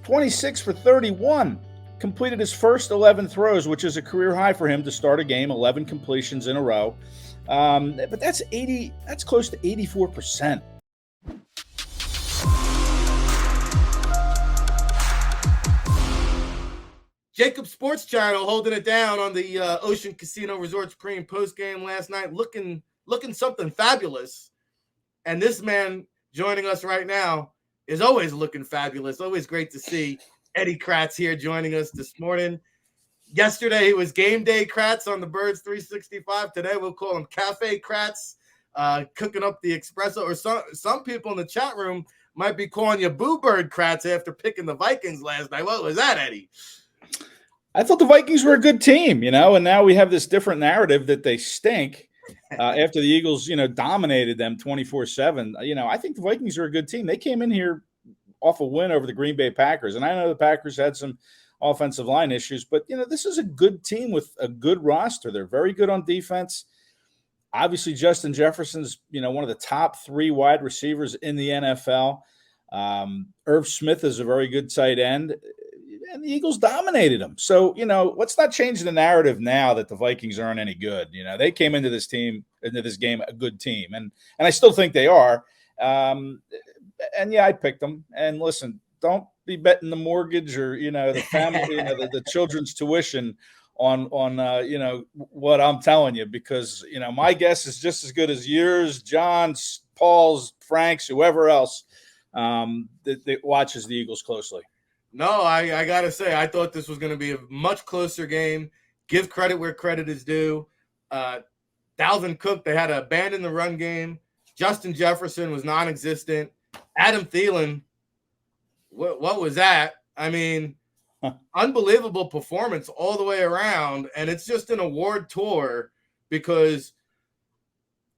26 for 31. Completed his first 11 throws, which is a career high for him to start a game, 11 completions in a row. But that's close to 84%. JAKIB Sports Channel holding it down on the Ocean Casino Resorts pre- and post-game last night, looking something fabulous. And this man joining us right now is always looking fabulous. Always great to see Eddie Kracz here joining us this morning. Yesterday, it was game day Kracz on the Birds 365. Today, we'll call him Cafe Kracz, cooking up the espresso. Or some people in the chat room might be calling you Boo Bird Kracz after picking the Vikings last night. What was that, Eddie? I thought the Vikings were a good team, and now we have this different narrative that they stink after the Eagles, dominated them 24-7. I think the Vikings are a good team. They came in here off a win over the Green Bay Packers, and I know the Packers had some offensive line issues, but, this is a good team with a good roster. They're very good on defense. Obviously, Justin Jefferson's, one of the top 3 wide receivers in the NFL. Irv Smith is a very good tight end. And the Eagles dominated them. So, let's not change the narrative now that the Vikings aren't any good. They came into this game a good team. And I still think they are. And yeah, I picked them. And listen, don't be betting the mortgage or, the family, the children's tuition on what I'm telling you, because, my guess is just as good as yours, John's, Paul's, Frank's, whoever else that watches the Eagles closely. No, I got to say, I thought this was going to be a much closer game. Give credit where credit is due. Dalvin Cook, they had to abandon the run game. Justin Jefferson was non-existent. Adam Thielen, what was that? I mean, unbelievable performance all the way around. And it's just an award tour, because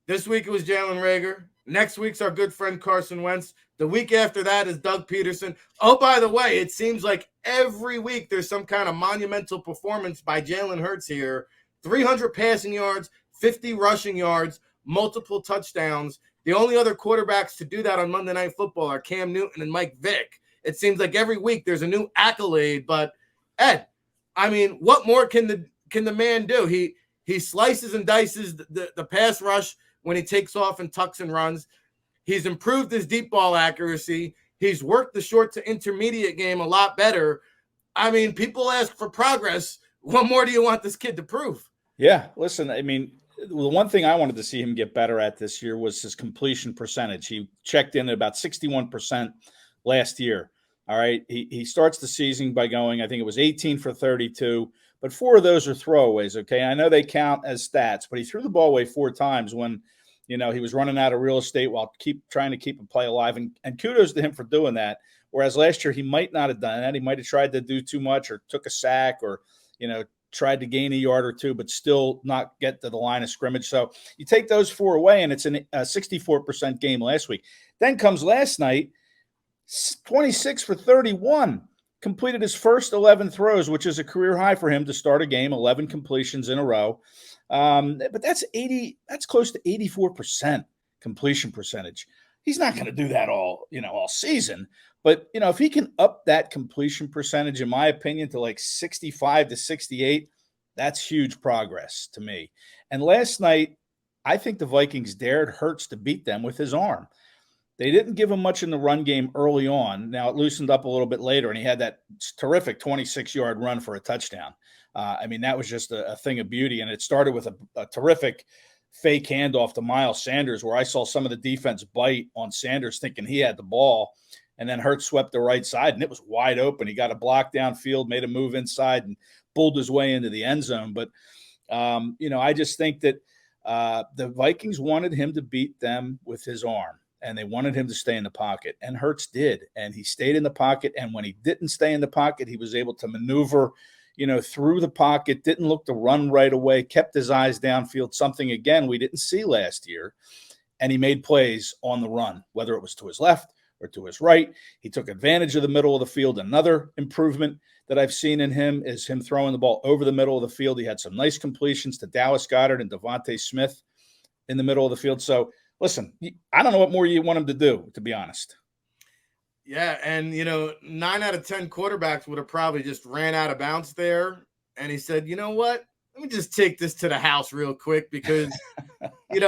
this week it was Jalen Reagor. Next week's our good friend Carson Wentz. The week after that is Doug Peterson. Oh, by the way, it seems like every week there's some kind of monumental performance by Jalen Hurts here. 300 passing yards, 50 rushing yards, multiple touchdowns. The only other quarterbacks to do that on Monday Night Football are Cam Newton and Mike Vick. It seems like every week there's a new accolade. But, Ed, I mean, what more can the man do? He slices and dices the pass rush when he takes off and tucks and runs. He's improved his deep ball accuracy. He's worked the short to intermediate game a lot better. I mean, people ask for progress. What more do you want this kid to prove? Yeah, listen, I mean, the one thing I wanted to see him get better at this year was his completion percentage. He checked in at about 61% last year. All right. He starts the season by going, I think it was 18 for 32, but 4 of those are throwaways. Okay. I know they count as stats, but he threw the ball away 4 times when, he was running out of real estate while trying to keep a play alive. And kudos to him for doing that. Whereas last year, he might not have done that. He might have tried to do too much or took a sack or, tried to gain a yard or 2, but still not get to the line of scrimmage. So you take those 4 away, and it's a 64% game last week. Then comes last night, 26 for 31. Completed his first 11 throws, which is a career high for him to start a game, 11 completions in a row. But that's close to 84% completion percentage. He's not going to do that all season. But, if he can up that completion percentage, in my opinion, to like 65 to 68, that's huge progress to me. And last night, I think the Vikings dared Hurts to beat them with his arm. They didn't give him much in the run game early on. Now it loosened up a little bit later, and he had that terrific 26-yard run for a touchdown. That was just a thing of beauty, and it started with a terrific fake handoff to Miles Sanders, where I saw some of the defense bite on Sanders thinking he had the ball, and then Hurts swept the right side, and it was wide open. He got a block downfield, made a move inside, and pulled his way into the end zone. But, I just think that the Vikings wanted him to beat them with his arm, and they wanted him to stay in the pocket, and Hurts did, and he stayed in the pocket, and when he didn't stay in the pocket, he was able to maneuver through the pocket, didn't look to run right away, kept his eyes downfield, something, again, we didn't see last year. And he made plays on the run, whether it was to his left or to his right. He took advantage of the middle of the field. Another improvement that I've seen in him is him throwing the ball over the middle of the field. He had some nice completions to Dallas Goedert and Devontae Smith in the middle of the field. So, listen, I don't know what more you want him to do, to be honest. Yeah, and 9 out of 10 quarterbacks would have probably just ran out of bounds there. And he said, you know what? Let me just take this to the house real quick because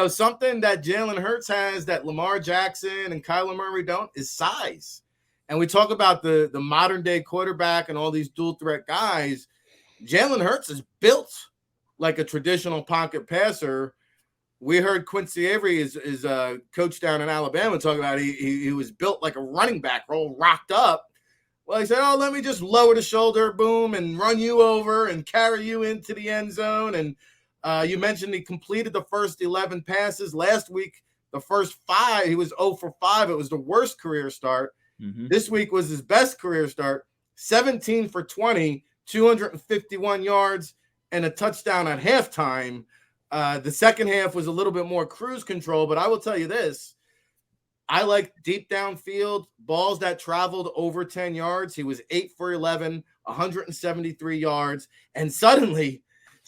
something that Jalen Hurts has that Lamar Jackson and Kyler Murray don't is size. And we talk about the modern day quarterback and all these dual threat guys. Jalen Hurts is built like a traditional pocket passer. We heard Quincy Avery is coach down in Alabama talk about he was built like a running back, all rocked up. Well, he said, oh, let me just lower the shoulder, boom, and run you over and carry you into the end zone. And you mentioned he completed the first 11 passes. Last week, the first 5, he was 0 for 5. It was the worst career start. Mm-hmm. This week was his best career start, 17 for 20, 251 yards, and a touchdown at halftime. The second half was a little bit more cruise control, but I will tell you this. I like deep downfield balls that traveled over 10 yards. He was 8 for 11, 173 yards. And suddenly,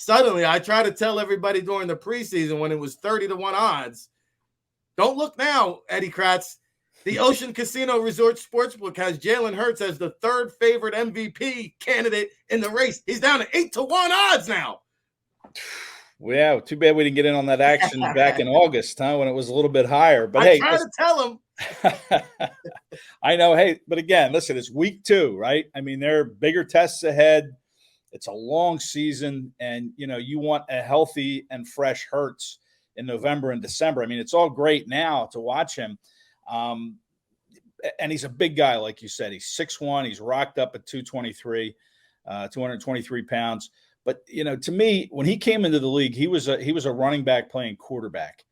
I try to tell everybody during the preseason when it was 30-1 odds, don't look now, Eddie Kracz. The Ocean Casino Resort Sportsbook has Jalen Hurts as the 3rd favorite MVP candidate in the race. He's down to 8-1 odds now. Well, yeah, too bad we didn't get in on that action back in August, huh, when it was a little bit higher. But I tried to tell him. I know. Hey, but again, listen, it's week 2, right? I mean, there are bigger tests ahead. It's a long season, and you want a healthy and fresh Hurts in November and December. I mean, it's all great now to watch him. And he's a big guy, like you said. He's 6'1". He's rocked up at 223 pounds. But, to me, when he came into the league, he was a running back playing quarterback.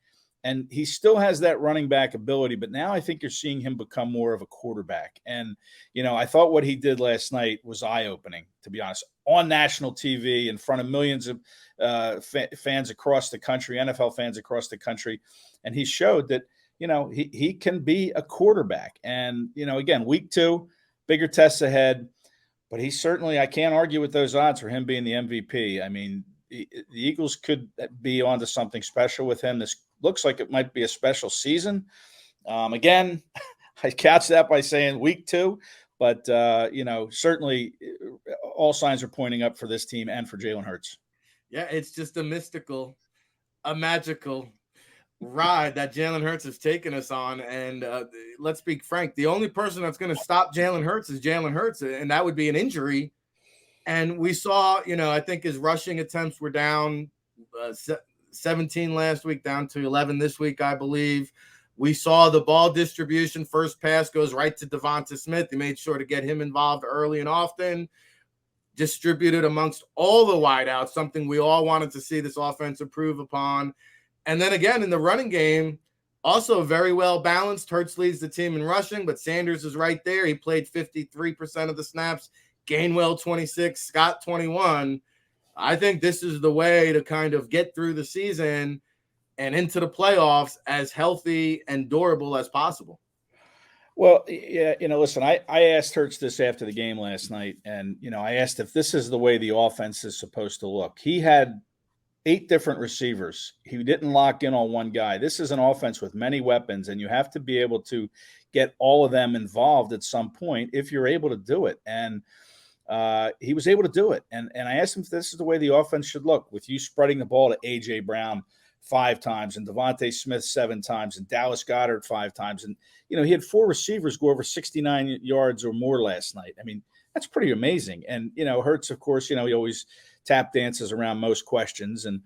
And he still has that running back ability. But now I think you're seeing him become more of a quarterback. And, I thought what he did last night was eye-opening, to be honest, on national TV in front of millions of fans across the country, NFL fans across the country. And he showed that, he can be a quarterback. And, again, week 2, bigger tests ahead. But he certainly, I can't argue with those odds for him being the MVP. I mean, the Eagles could be onto something special with him. This looks like it might be a special season. Again, I couch that by saying week 2. But, certainly all signs are pointing up for this team and for Jalen Hurts. Yeah, it's just a magical ride that Jalen Hurts has taken us on. And let's be frank, the only person that's going to stop Jalen Hurts is Jalen Hurts, and that would be an injury. And we saw, I think his rushing attempts were down 17 last week, down to 11 this week, I believe. We saw the ball distribution. First pass goes right to Devonta Smith. They made sure to get him involved early and often. Distributed amongst all the wideouts, something we all wanted to see this offense improve upon. And then again, in the running game, also very well balanced. Hurts leads the team in rushing, but Sanders is right there. He played 53% of the snaps. Gainwell 26, Scott 21. I think this is the way to kind of get through the season and into the playoffs as healthy and durable as possible. Well, yeah, listen, I asked Hurts this after the game last night, and, I asked if this is the way the offense is supposed to look. He had 8 different receivers. He didn't lock in on one guy. This is an offense with many weapons, and you have to be able to get all of them involved at some point if you're able to do it. And he was able to do it. And I asked him if this is the way the offense should look, with you spreading the ball to A.J. Brown 5 times and Devontae Smith 7 times and Dallas Goedert 5 times. And, he had 4 receivers go over 69 yards or more last night. I mean, that's pretty amazing. And, Hurts, of course, he always tap dances around most questions. And,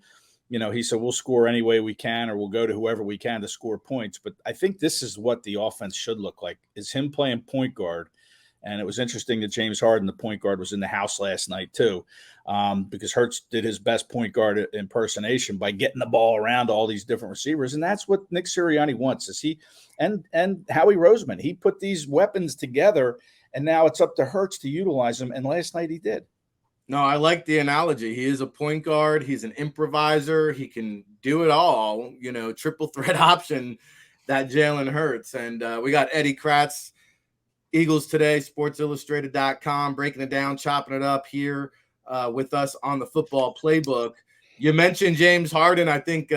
he said, we'll score any way we can, or we'll go to whoever we can to score points. But I think this is what the offense should look like, is him playing point guard. And it was interesting that James Harden, the point guard, was in the house last night too, because Hurts did his best point guard impersonation by getting the ball around all these different receivers. And that's what Nick Sirianni wants, is and Howie Roseman. He put these weapons together, and now it's up to Hurts to utilize them. And last night he did. No, I like the analogy. He is a point guard. He's an improviser. He can do it all, triple threat option, that Jalen Hurts. And we got Eddie Kracz, Eagles Today, SportsIllustrated.com, breaking it down, chopping it up here with us on the Football Playbook. You mentioned James Harden. I think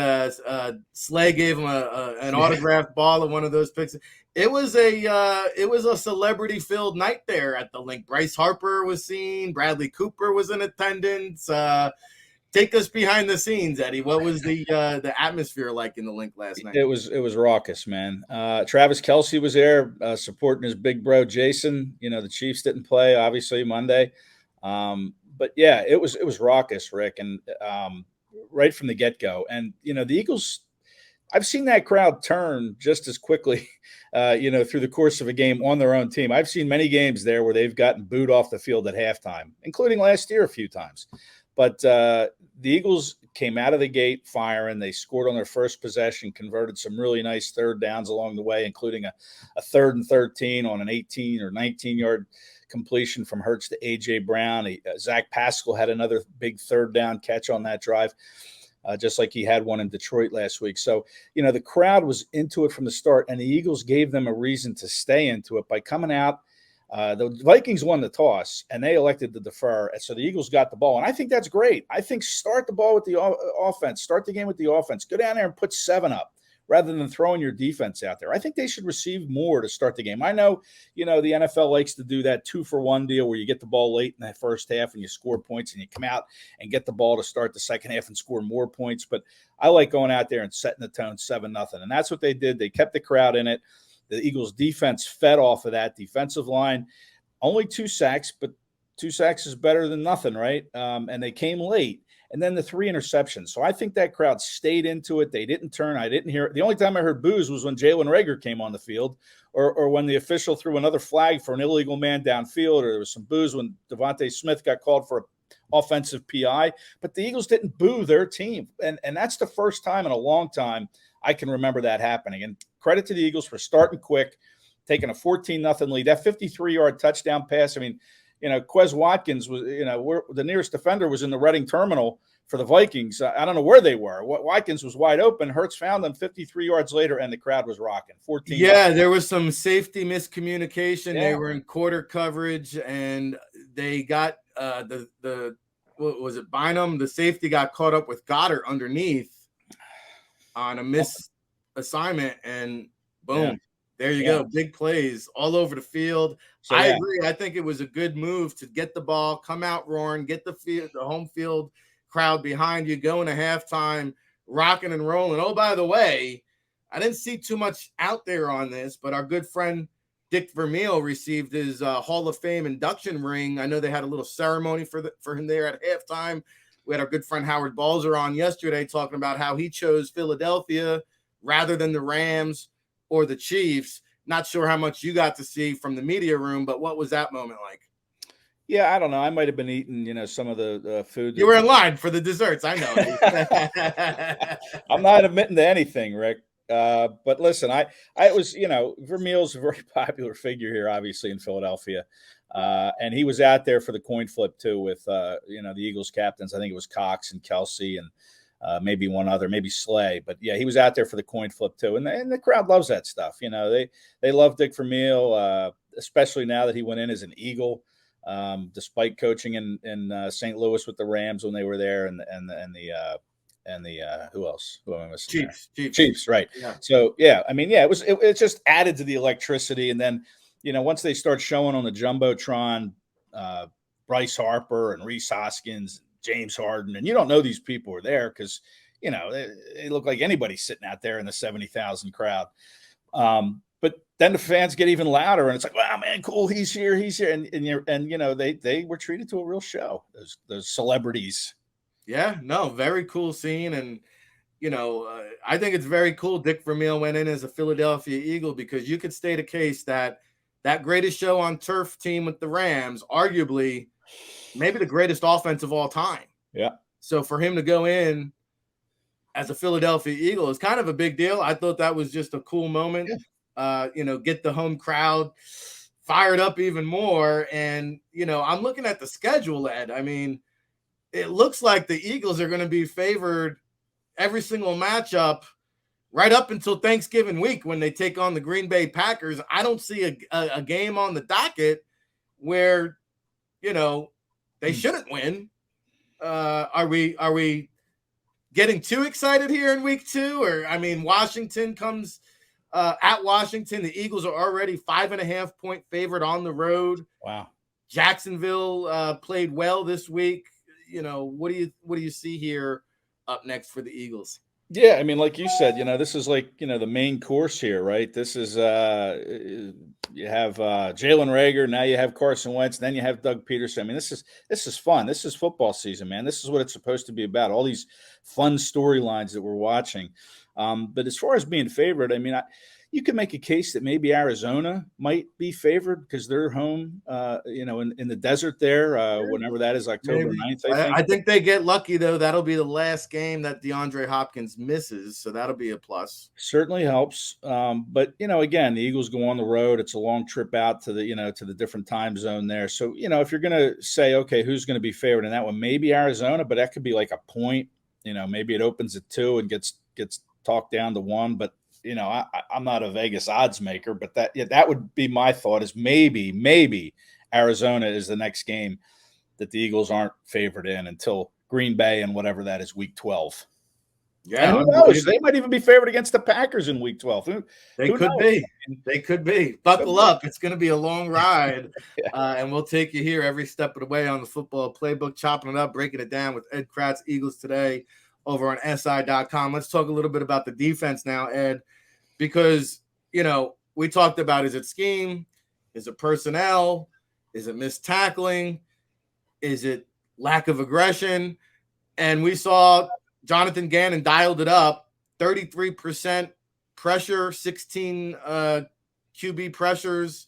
Slay gave him an autographed ball at one of those picks. It was a celebrity filled night there at the link. Bryce Harper was seen. Bradley Cooper was in attendance. Take us behind the scenes, Eddie. What was the atmosphere like in the link last night? It was raucous, man. Travis Kelce was there supporting his big bro Jason. The Chiefs didn't play obviously Monday, but yeah, it was raucous, Rick, and right from the get go. And the Eagles, I've seen that crowd turn just as quickly, through the course of a game on their own team. I've seen many games there where they've gotten booed off the field at halftime, including last year a few times. But the Eagles came out of the gate firing. They scored on their first possession, converted some really nice third downs along the way, including a 3rd and 13 on an 18 or 19-yard completion from Hurts to A.J. Brown. Zach Pascal had another big third down catch on that drive, just like he had one in Detroit last week. So, the crowd was into it from the start, and the Eagles gave them a reason to stay into it by coming out. The Vikings won the toss, and they elected to defer. So the Eagles got the ball, and I think that's great. I think start the ball with the offense. Start the game with the offense. Go down there and put 7 up rather than throwing your defense out there. I think they should receive more to start the game. I know, the NFL likes to do that 2-for-1 deal where you get the ball late in the first half and you score points and you come out and get the ball to start the second half and score more points. But I like going out there and setting the tone 7-0, and that's what they did. They kept the crowd in it. The Eagles' defense fed off of that. Defensive line, only 2 sacks, but 2 sacks is better than nothing, right? And they came late. And then the 3 interceptions. So I think that crowd stayed into it. They didn't turn. I didn't hear it. The only time I heard boos was when Jalen Reagor came on the field or when the official threw another flag for an illegal man downfield, or there was some boos when Devontae Smith got called for an offensive PI. But the Eagles didn't boo their team. And that's the first time in a long time I can remember that happening. And credit to the Eagles for starting quick, taking a 14-0 lead. That 53-yard touchdown pass, I mean, Quez Watkins was, the nearest defender was in the Reading terminal for the Vikings. I don't know where they were. Watkins was wide open. Hurts found them 53 yards later, and the crowd was rocking. 14. Yeah, there was some safety miscommunication. Yeah. They were in quarter coverage, and they got what was it, Bynum? The safety got caught up with Goddard underneath on a miss assignment, and boom. Yeah. There you go. Big plays all over the field. So, I agree. I think it was a good move to get the ball, come out roaring, get the home field crowd behind you, go into halftime, rocking and rolling. Oh, by the way, I didn't see too much out there on this, but our good friend Dick Vermeil received his Hall of Fame induction ring. I know they had a little ceremony for him there at halftime. We had our good friend Howard Balzer on yesterday talking about how he chose Philadelphia rather than the Rams or the Chiefs. Not sure how much you got to see from the media room, but what was that moment like? Yeah, I don't know. I might have been eating, some of the food. You were in line for the desserts. I know. I'm not admitting to anything, Rick. But listen, I was, Vermeil's a very popular figure here, obviously in Philadelphia. And he was out there for the coin flip too with, the Eagles captains. I think it was Cox and Kelce and maybe one other, maybe Slay. But yeah, he was out there for the coin flip too. And the crowd loves that stuff. They love Dick Vermeil, especially now that he went in as an Eagle, despite coaching in St. Louis with the Rams when they were there and the who else? Who am I missing? Chiefs, right. Yeah. So it just added to the electricity. And then, once they start showing on the Jumbotron, Bryce Harper and Reese Hoskins, James Harden, and you don't know these people are there because, they look like anybody sitting out there in the 70,000 crowd. But then the fans get even louder, and it's like, wow, man, cool, he's here, and they were treated to a real show. Those celebrities. Yeah, no, very cool scene, and I think it's very cool. Dick Vermeil went in as a Philadelphia Eagle because you could state a case that greatest show on turf team with the Rams, arguably, maybe the greatest offense of all time. Yeah. So for him to go in as a Philadelphia Eagle is kind of a big deal. I thought that was just a cool moment. Yeah. Get the home crowd fired up even more. And, I'm looking at the schedule, Ed. I mean, it looks like the Eagles are going to be favored every single matchup right up until Thanksgiving week when they take on the Green Bay Packers. I don't see a game on the docket where, they shouldn't win. Are we getting too excited here in week 2? Or, I mean, Washington comes at Washington. The Eagles are already 5.5-point favorite on the road. Wow. Jacksonville played well this week. What do you see here up next for the Eagles? Yeah, I mean, like you said, this is like, the main course here, right? This is you have Jalen Reagor, now you have Carson Wentz, then you have Doug Peterson. I mean, this is fun. This is football season, man. This is what it's supposed to be about. All these fun storylines that we're watching. But as far as being favored, I mean, you could make a case that maybe Arizona might be favored because they're home, in the desert there, whenever that is, October 9th, I think. I think they get lucky, though. That'll be the last game that DeAndre Hopkins misses, so that'll be a plus. Certainly helps. But, again, the Eagles go on the road. It's a long trip out to the different time zone there. So, if you're going to say, okay, who's going to be favored in that one, maybe Arizona, but that could be like a point. Maybe it opens at 2 and gets talked down to 1, but I'm not a Vegas odds maker, but that would be my thought is maybe Arizona is the next game that the Eagles aren't favored in until Green Bay and whatever that is, week 12. Yeah, and who knows? They might even be favored against the Packers in week 12. They could be. Buckle up. It's going to be a long ride, and we'll take you here every step of the way on the Football Playbook, chopping it up, breaking it down with Ed Kracz, Eagles Today, over on SI.com. Let's talk a little bit about the defense now, Ed, because, we talked about, is it scheme? Is it personnel? Is it missed tackling? Is it lack of aggression? And we saw Jonathan Gannon dialed it up, 33% pressure, 16 QB pressures,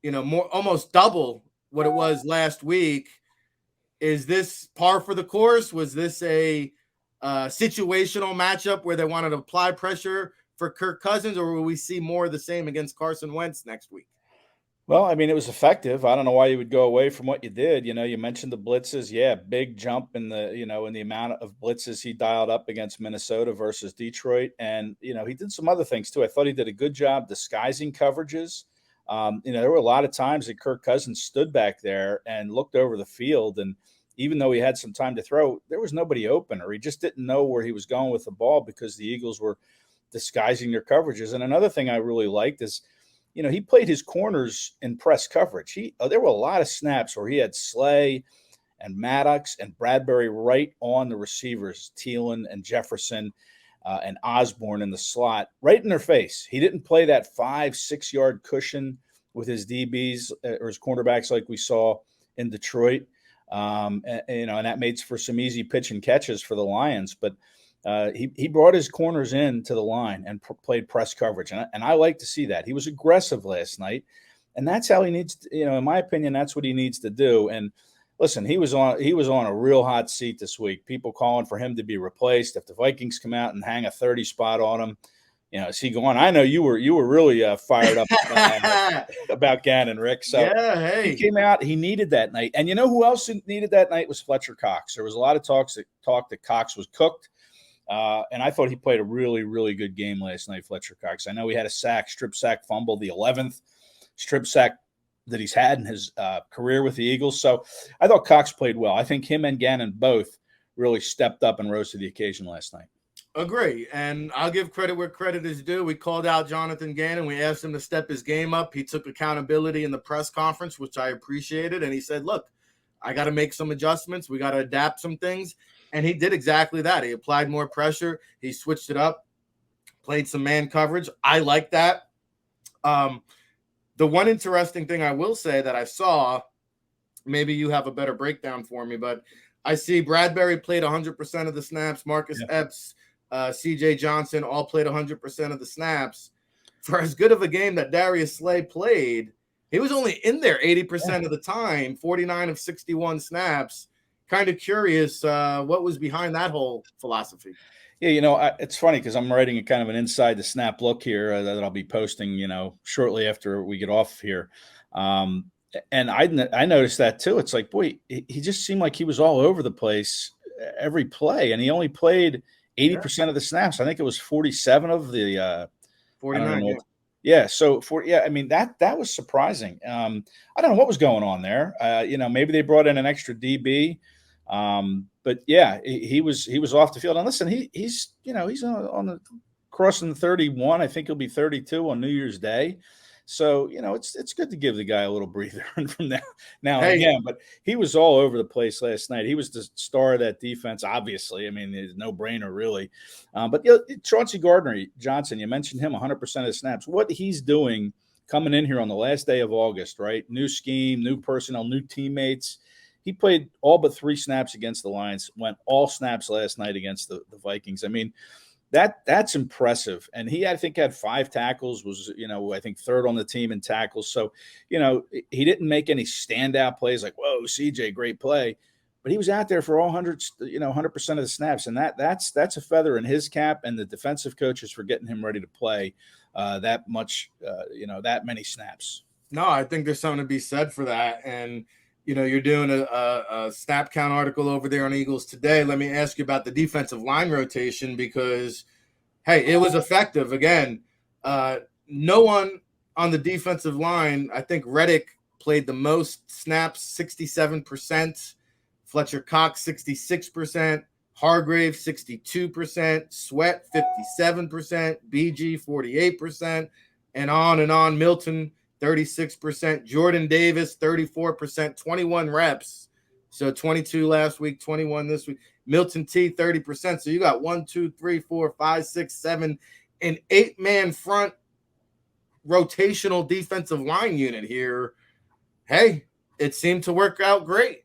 almost double what it was last week. Is this par for the course? Was this a situational matchup where they wanted to apply pressure for Kirk Cousins, or will we see more of the same against Carson Wentz next week? Well, I mean, it was effective. I don't know why you would go away from what you did. You mentioned the blitzes. Yeah, big jump in the amount of blitzes he dialed up against Minnesota versus Detroit. And, he did some other things too. I thought he did a good job disguising coverages. There were a lot of times that Kirk Cousins stood back there and looked over the field, and even though he had some time to throw, there was nobody open, or he just didn't know where he was going with the ball because the Eagles were disguising their coverages. And another thing I really liked is, he played his corners in press coverage. There were a lot of snaps where he had Slay and Maddox and Bradbury right on the receivers, Thielen and Jefferson and Osborne in the slot, right in their face. He didn't play that 5-6 yard cushion with his DBs or his cornerbacks like we saw in Detroit. And that made for some easy pitch and catches for the Lions. But he brought his corners in to the line and played press coverage. And I like to see that. He was aggressive last night. And that's how he needs to, in my opinion, that's what he needs to do. And listen, he was on a real hot seat this week. People calling for him to be replaced. If the Vikings come out and hang a 30 spot on him, is he going? I know you were really fired up about Gannon, Rick. So yeah, hey. He came out. He needed that night. And who else needed that night was Fletcher Cox. There was a lot of talk that Cox was cooked. And I thought he played a really, really good game last night, Fletcher Cox. I know he had a strip sack fumble, the 11th strip sack that he's had in his career with the Eagles. So I thought Cox played well. I think him and Gannon both really stepped up and rose to the occasion last night. Agree. And I'll give credit where credit is due. We called out Jonathan Gannon. We asked him to step his game up. He took accountability in the press conference, which I appreciated. And he said, look, I got to make some adjustments. We got to adapt some things. And he did exactly that. He applied more pressure. He switched it up, played some man coverage. I like that. The one interesting thing I will say that I saw, maybe you have a better breakdown for me, but I see Bradbury played 100% of the snaps. Marcus Epps, C.J. Johnson all played 100% of the snaps. For as good of a game that Darius Slay played, he was only in there 80% of the time, 49 of 61 snaps. Kind of curious what was behind that whole philosophy. Yeah, it's funny because I'm writing a kind of an inside the snap look here that I'll be posting, shortly after we get off here. And I noticed that too. It's like, boy, he just seemed like he was all over the place every play, and he only played 80% of the snaps. I think it was 47 of the 49. Yeah. So I mean, that was surprising. I don't know what was going on there. Maybe they brought in an extra DB. But yeah, he was off the field. And listen, he's on the crossing the 31. I think he'll be 32 on New Year's Day. So it's good to give the guy a little breather from now and again. But he was all over the place last night. He was the star of that defense, obviously. I mean, it's no brainer really. But Chauncey Gardner-Johnson, you mentioned him 100% of the snaps. What he's doing coming in here on the last day of August, right? New scheme, new personnel, new teammates. He played all but 3 snaps against the Lions, went all snaps last night against the Vikings. I mean, that's impressive. And he, I think, had 5 tackles, was, I think 3rd on the team in tackles. So, he didn't make any standout plays like, whoa, CJ, great play. But he was out there for all 100% of the snaps. And that's a feather in his cap, and the defensive coaches for getting him ready to play that much, that many snaps. No, I think there's something to be said for that. And, you're doing a snap count article over there on Eagles Today. Let me ask you about the defensive line rotation because, hey, it was effective. Again, no one on the defensive line, I think Reddick played the most snaps, 67%. Fletcher Cox, 66%. Hargrave, 62%. Sweat, 57%. BG, 48%. And on. Milton, 36%. Jordan Davis, 34%, 21 reps. So 22 last week, 21 this week. Milton T, 30%. So you got 1, 2, 3, 4, 5, 6, 7, an 8-man front rotational defensive line unit here. Hey, it seemed to work out great.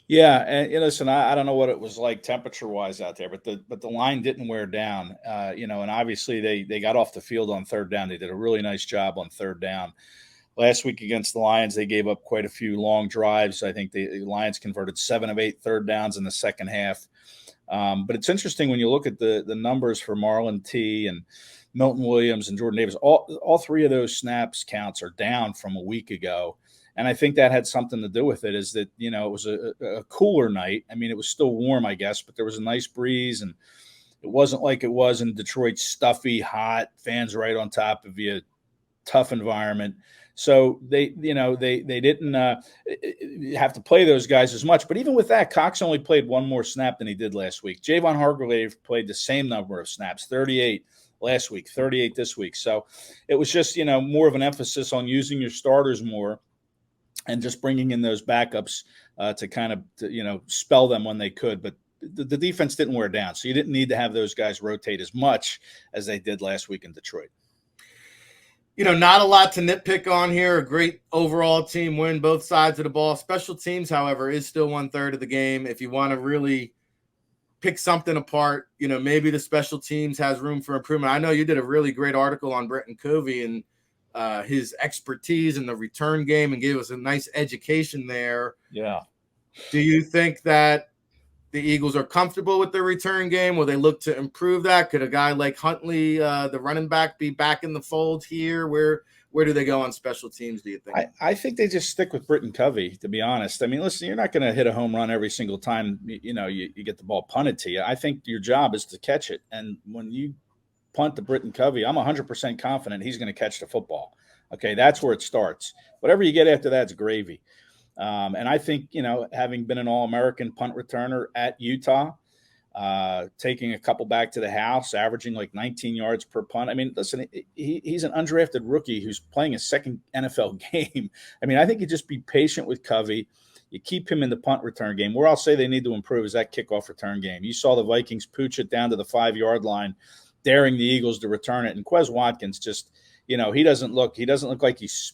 Yeah, and listen, I don't know what it was like temperature-wise out there, but the line didn't wear down. And obviously they got off the field on 3rd down. They did a really nice job on 3rd down. Last week against the Lions, they gave up quite a few long drives. I think the Lions converted 7 of 8 3rd downs in the second half. But it's interesting when you look at the numbers for Marlon T and Milton Williams and Jordan Davis. All 3 of those snaps counts are down from a week ago. And I think that had something to do with it, is that, it was a cooler night. I mean, it was still warm, I guess, but there was a nice breeze, and it wasn't like it was in Detroit, stuffy, hot, fans right on top of you, tough environment. So they didn't have to play those guys as much. But even with that, Cox only played 1 more snap than he did last week. Javon Hargrave played the same number of snaps, 38 last week, 38 this week. So it was just, more of an emphasis on using your starters more and just bringing in those backups to kind of, spell them when they could. But the defense didn't wear down. So you didn't need to have those guys rotate as much as they did last week in Detroit. Not a lot to nitpick on here. A great overall team win, both sides of the ball. Special teams, however, is still 1/3 of the game. If you want to really pick something apart, maybe the special teams has room for improvement. I know you did a really great article on Brenton Covey and his expertise in the return game and gave us a nice education there. Yeah. Do you think that the Eagles are comfortable with their return game? Will they look to improve that? Could a guy like Huntley, the running back, be back in the fold here? Where do they go on special teams, do you think? I think they just stick with Britton Covey, to be honest. I mean, listen, you're not going to hit a home run every single time, you get the ball punted to you. I think your job is to catch it. And when you punt to Britton Covey, I'm 100% confident he's going to catch the football. Okay, that's where it starts. Whatever you get after that's gravy. And I think, having been an All-American punt returner at Utah, taking a couple back to the house, averaging like 19 yards per punt. I mean, listen, he's an undrafted rookie who's playing his second NFL game. I mean, I think you just be patient with Covey. You keep him in the punt return game. Where I'll say they need to improve is that kickoff return game. You saw the Vikings pooch it down to the 5-yard line, daring the Eagles to return it. And Quez Watkins just, he doesn't look like he's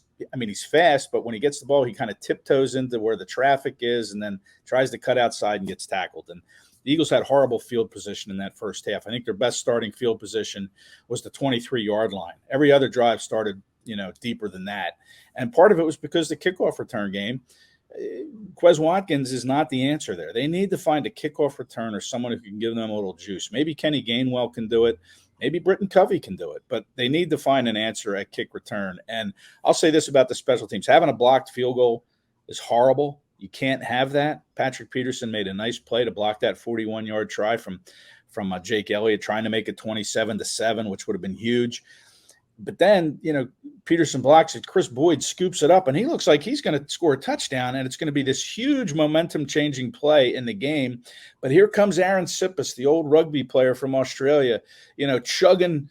fast, but when he gets the ball, he kind of tiptoes into where the traffic is and then tries to cut outside and gets tackled. And the Eagles had horrible field position in that first half. I think their best starting field position was the 23-yard line. Every other drive started, deeper than that. And part of it was because the kickoff return game, Quez Watkins is not the answer there. They need to find a kickoff return or someone who can give them a little juice. Maybe Kenny Gainwell can do it. Maybe Britton Covey can do it, but they need to find an answer at kick return. And I'll say this about the special teams. Having a blocked field goal is horrible. You can't have that. Patrick Peterson made a nice play to block that 41-yard try from Jake Elliott, trying to make it 27-7, which would have been huge. But then, Peterson blocks it. Chris Boyd scoops it up, and he looks like he's going to score a touchdown, and it's going to be this huge momentum-changing play in the game. But here comes Aaron Sippis, the old rugby player from Australia, chugging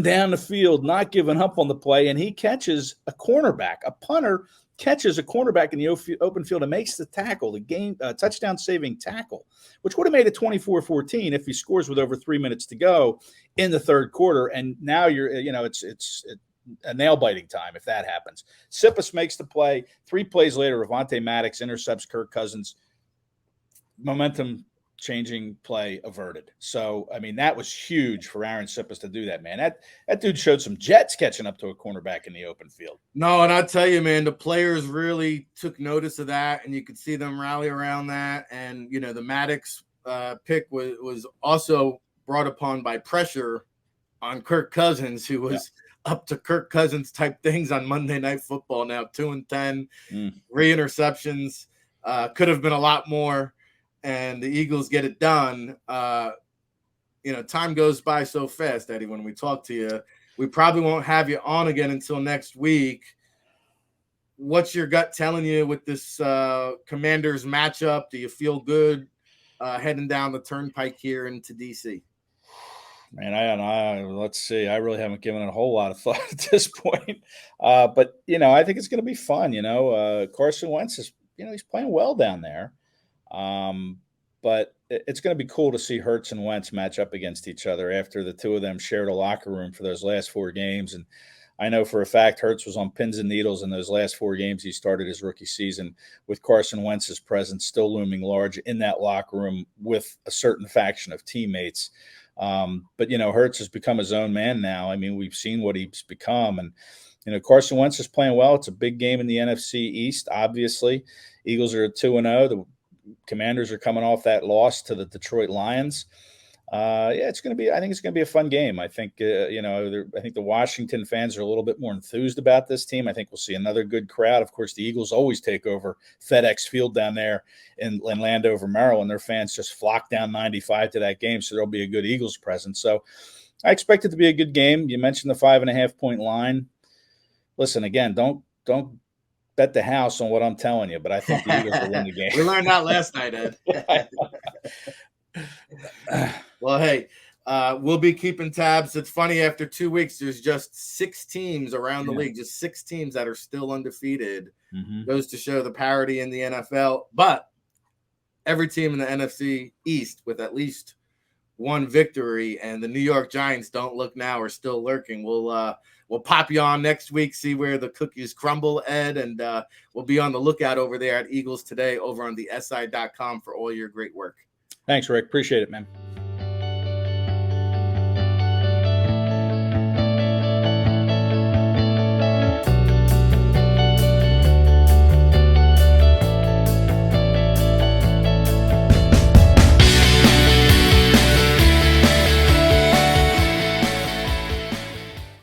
down the field, not giving up on the play, and he catches a cornerback. A punter catches a cornerback in the open field and makes the tackle, the game touchdown-saving tackle, which would have made it 24-14 if he scores with over 3 minutes to go in the third quarter. And now it's a nail-biting time if that happens. Sippis makes the play. 3 plays later, Avonte Maddox intercepts Kirk Cousins. Momentum-changing play averted. So, that was huge for Aaron Sippis to do that, man. That dude showed some jets catching up to a cornerback in the open field. No, and I'll tell you, man, the players really took notice of that, and you could see them rally around that. And, the Maddox pick was also brought upon by pressure on Kirk Cousins, who was up to Kirk Cousins type things on Monday Night Football. Now 2-10, 3 interceptions, could have been a lot more, and the Eagles get it done. Time goes by so fast, Eddie. When we talk to you, we probably won't have you on again until next week. What's your gut telling you with this Commanders matchup? Do you feel good heading down the turnpike here into DC? Man, let's see. I really haven't given it a whole lot of thought at this point. But, I think it's going to be fun. Carson Wentz is, he's playing well down there. But it's going to be cool to see Hurts and Wentz match up against each other after the two of them shared a locker room for those last 4 games. And I know for a fact Hurts was on pins and needles in those last 4 games he started his rookie season, with Carson Wentz's presence still looming large in that locker room with a certain faction of teammates. But, Hurts has become his own man now. We've seen what he's become. And, Carson Wentz is playing well. It's a big game in the NFC East, obviously. Eagles are at 2-0. The Commanders are coming off that loss to the Detroit Lions. It's going to be – I think it's going to be a fun game. I think, I think the Washington fans are a little bit more enthused about this team. I think we'll see another good crowd. Of course, the Eagles always take over FedEx Field down there in Landover, Maryland. Their fans just flock down 95 to that game, so there'll be a good Eagles presence. So I expect it to be a good game. You mentioned the 5.5-point line. Listen, again, don't bet the house on what I'm telling you, but I think the Eagles will win the game. We learned that last night, Ed. Well, hey, we'll be keeping tabs. It's funny, after 2 weeks, there's just 6 teams around the league, just 6 teams that are still undefeated. Goes to show the parity in the NFL. But every team in the NFC East with at least 1 victory, and the New York Giants don't look now, are still lurking. We'll pop you on next week, see where the cookies crumble, Ed, and we'll be on the lookout over there at Eagles Today over on the SI.com for all your great work. Thanks, Rick. Appreciate it, man.